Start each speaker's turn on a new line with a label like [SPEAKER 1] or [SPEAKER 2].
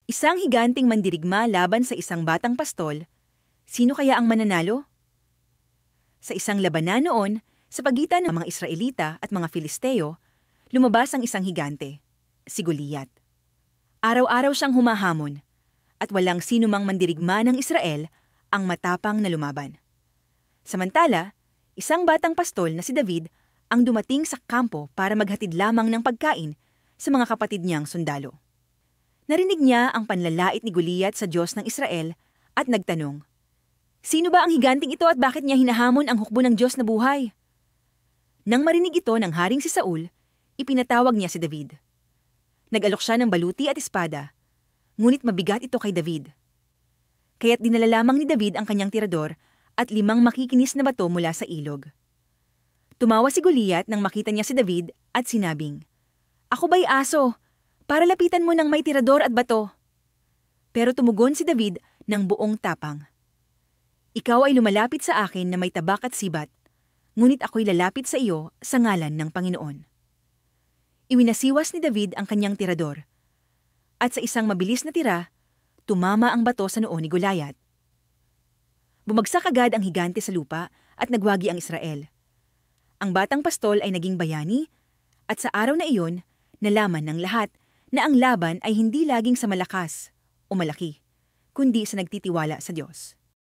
[SPEAKER 1] Isang higanting mandirigma laban sa isang batang pastol, sino kaya ang mananalo? Sa isang labanan noon, sa pagitan ng mga Israelita at mga Filisteo, lumabas ang isang higante, si Goliat. Araw-araw siyang humahamon, at walang sinumang mandirigma ng Israel ang matapang na lumaban. Samantala, isang batang pastol na si David ang dumating sa kampo para maghatid lamang ng pagkain sa mga kapatid niyang sundalo. Narinig niya ang panlalait ni Goliat sa Diyos ng Israel at nagtanong, "Sino ba ang higanting ito at bakit niya hinahamon ang hukbo ng Diyos na buhay?" Nang marinig ito ng haring si Saul, ipinatawag niya si David. Nag-alok siya ng baluti at espada, ngunit mabigat ito kay David. Kaya't dinala lamang ni David ang kanyang tirador at 5 makikinis na bato mula sa ilog. Tumawa si Goliat nang makita niya si David at sinabing, "Ako ba'y aso? Para lapitan mo ng may tirador at bato." Pero tumugon si David ng buong tapang, "Ikaw ay lumalapit sa akin na may tabak at sibat, ngunit ako'y lalapit sa iyo sa ngalan ng Panginoon." Iwinasiwas ni David ang kanyang tirador, at sa isang mabilis na tira, tumama ang bato sa noo ni Goliat. Bumagsak agad ang higante sa lupa at nagwagi ang Israel. Ang batang pastol ay naging bayani, at sa araw na iyon, nalaman ng lahat na ang laban ay hindi laging sa malakas o malaki, kundi sa nagtitiwala sa Diyos.